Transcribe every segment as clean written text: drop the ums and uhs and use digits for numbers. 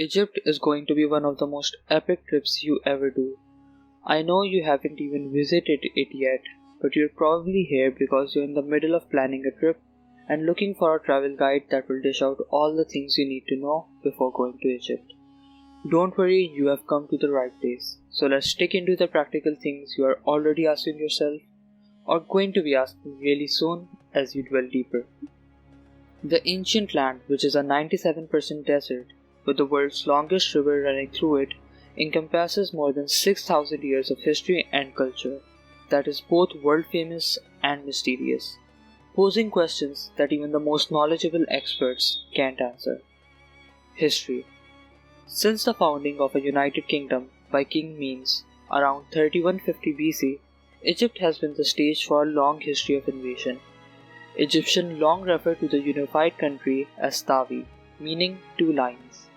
Egypt is going to be one of the most epic trips you ever do. I know you haven't even visited it yet, but you're probably here because you're in the middle of planning a trip and looking for a travel guide that will dish out all the things you need to know before going to Egypt. Don't worry, you have come to the right place. So let's stick into the practical things you are already asking yourself or going to be asking really soon as you dwell deeper. The ancient land, which is a 97% desert with the world's longest river running through it, encompasses more than 6,000 years of history and culture that is both world famous and mysterious, posing questions that even the most knowledgeable experts can't answer. History. Since the founding of a united kingdom by King Menes around 3150 BC, Egypt has been the stage for a long history of invasion. Egyptians long referred to the unified country as Tawi, meaning two lines.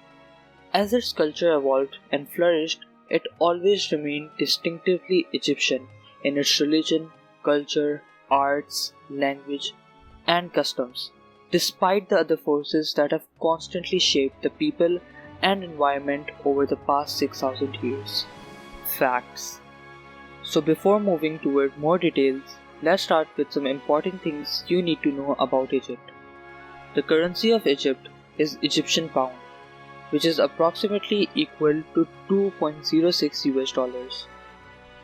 As its culture evolved and flourished, it always remained distinctively Egyptian in its religion, culture, arts, language, and customs, despite the other forces that have constantly shaped the people and environment over the past 6,000 years. Facts. So before moving toward more details, let's start with some important things you need to know about Egypt. The currency of Egypt is Egyptian pound, which is approximately equal to 2.06 US dollars.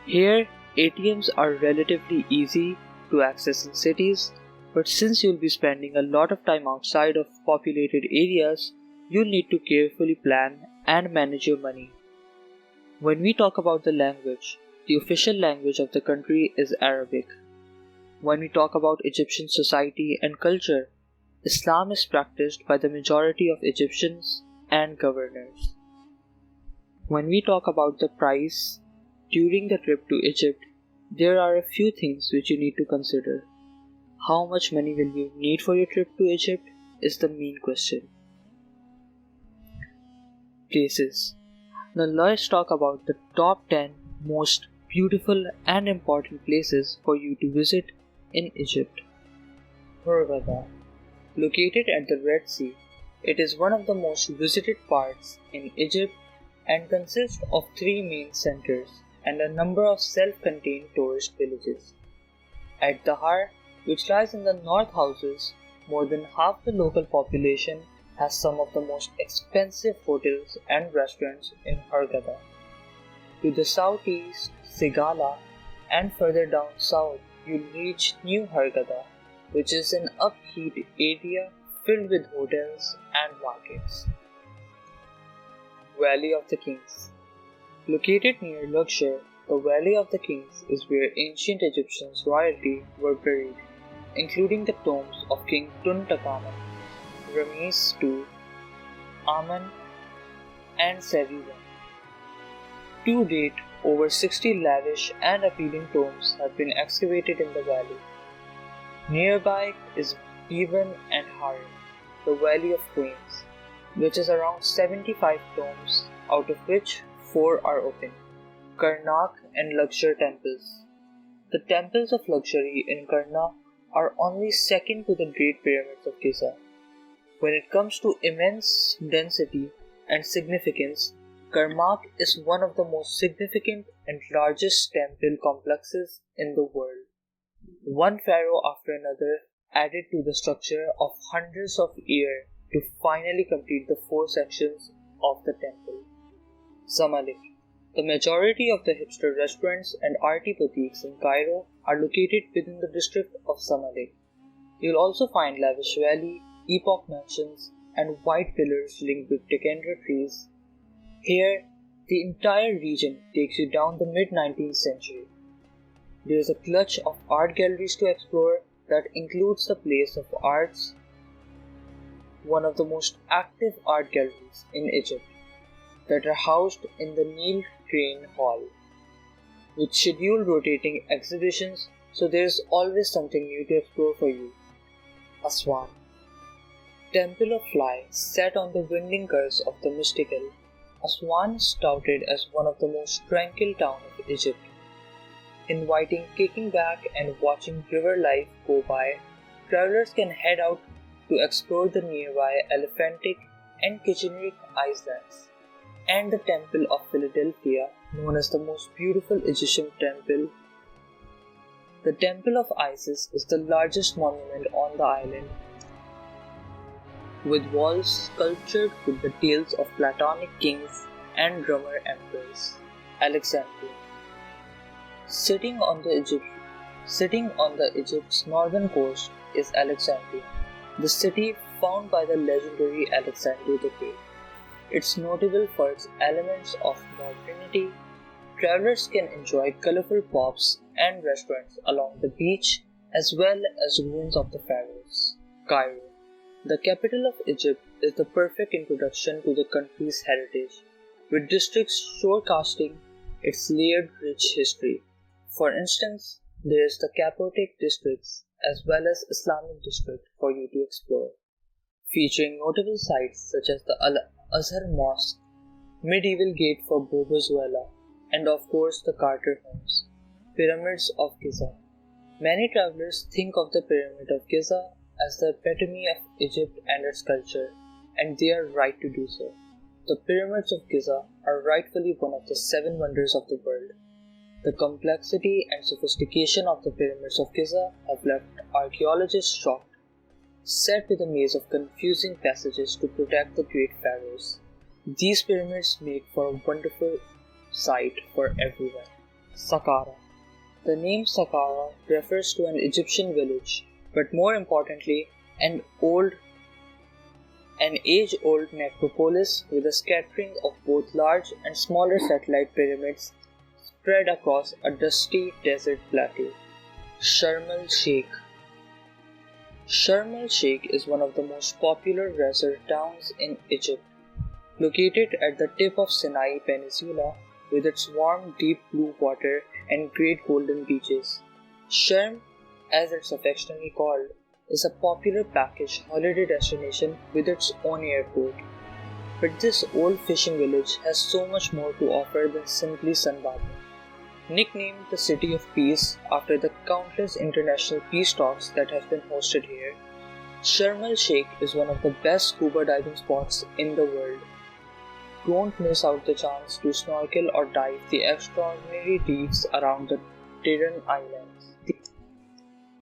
Here, ATMs are relatively easy to access in cities, but since you'll be spending a lot of time outside of populated areas, you'll need to carefully plan and manage your money. When we talk about the language, the official language of the country is Arabic. When we talk about Egyptian society and culture, Islam is practiced by the majority of Egyptians and governors. When we talk about the price during the trip to Egypt, there are a few things which you need to consider. How much money will you need for your trip to Egypt is the main question. Places. Now let's talk about the top 10 most beautiful and important places for you to visit in Egypt. Hurghada. Located at the Red Sea, it is one of the most visited parts in Egypt and consists of three main centers and a number of self-contained tourist villages. At Dahar, which lies in the north houses, more than half the local population has some of the most expensive hotels and restaurants in Hurghada. To the southeast, Sigala, and further down south, you'll reach New Hurghada, which is an upheated area filled with hotels and markets. Valley of the Kings. Located near Luxor, the Valley of the Kings is where ancient Egyptian royalty were buried, including the tombs of King Tutankhamun, Ramses II, Amen, and Sevi I. To date, over 60 lavish and appealing tombs have been excavated in the valley. Nearby is Bevan and Harem, the Valley of Queens, which is around 75 tombs, out of which 4 are open, Karnak and Luxor temples. The temples of luxury in Karnak are only second to the Great Pyramids of Giza. When it comes to immense density and significance, Karnak is one of the most significant and largest temple complexes in the world. One pharaoh after another added to the structure of hundreds of years to finally complete the 4 sections of the temple. Zamalek. The majority of the hipster restaurants and arty boutiques in Cairo are located within the district of Zamalek. You'll also find lavish valley, epoch mansions, and white pillars linked with decanter trees. Here, the entire region takes you down the mid-19th century. There is a clutch of art galleries to explore that includes the Place of Arts, one of the most active art galleries in Egypt, that are housed in the Nile Train Hall, with scheduled rotating exhibitions, so there is always something new to explore for you. Aswan. Temple of Fly, set on the winding curves of the mystical, Aswan is touted as one of the most tranquil towns of Egypt, inviting kicking back and watching river life go by. Travelers can head out to explore the nearby Elephantic and Kitcheneric islands, and the Temple of Philadelphia, known as the most beautiful Egyptian temple. The Temple of Isis is the largest monument on the island, with walls sculptured with the tales of Platonic kings and drummer emperors. Alexandria. Sitting on the Egypt's northern coast is Alexandria, the city found by the legendary Alexander the Great. It's notable for its elements of modernity. Travelers can enjoy colorful pubs and restaurants along the beach, as well as ruins of the pharaohs. Cairo. The capital of Egypt is the perfect introduction to the country's heritage, with districts showcasing its layered rich history. For instance, there is the Capotic district as well as Islamic district for you to explore, featuring notable sites such as the Al-Azhar Mosque, medieval gate for Bobozuela, and of course the Carter homes, Pyramids of Giza. Many travelers think of the Pyramid of Giza as the epitome of Egypt and its culture, and they are right to do so. The Pyramids of Giza are rightfully one of the 7 wonders of the world. The complexity and sophistication of the Pyramids of Giza have left archaeologists shocked, set with a maze of confusing passages to protect the great pharaohs. These pyramids make for a wonderful sight for everyone. Saqqara. The name Saqqara refers to an Egyptian village, but more importantly, an age-old necropolis with a scattering of both large and smaller satellite pyramids spread across a dusty desert plateau. Sharm el-Sheikh. Sharm el-Sheikh is one of the most popular resort towns in Egypt, located at the tip of Sinai Peninsula with its warm, deep blue water and great golden beaches. Sharm, as it's affectionately called, is a popular package holiday destination with its own airport. But this old fishing village has so much more to offer than simply sunbathing. Nicknamed the City of Peace after the countless international peace talks that have been hosted here, Sharm el-Sheikh is one of the best scuba diving spots in the world. Don't miss out the chance to snorkel or dive the extraordinary reefs around the Tiran Islands.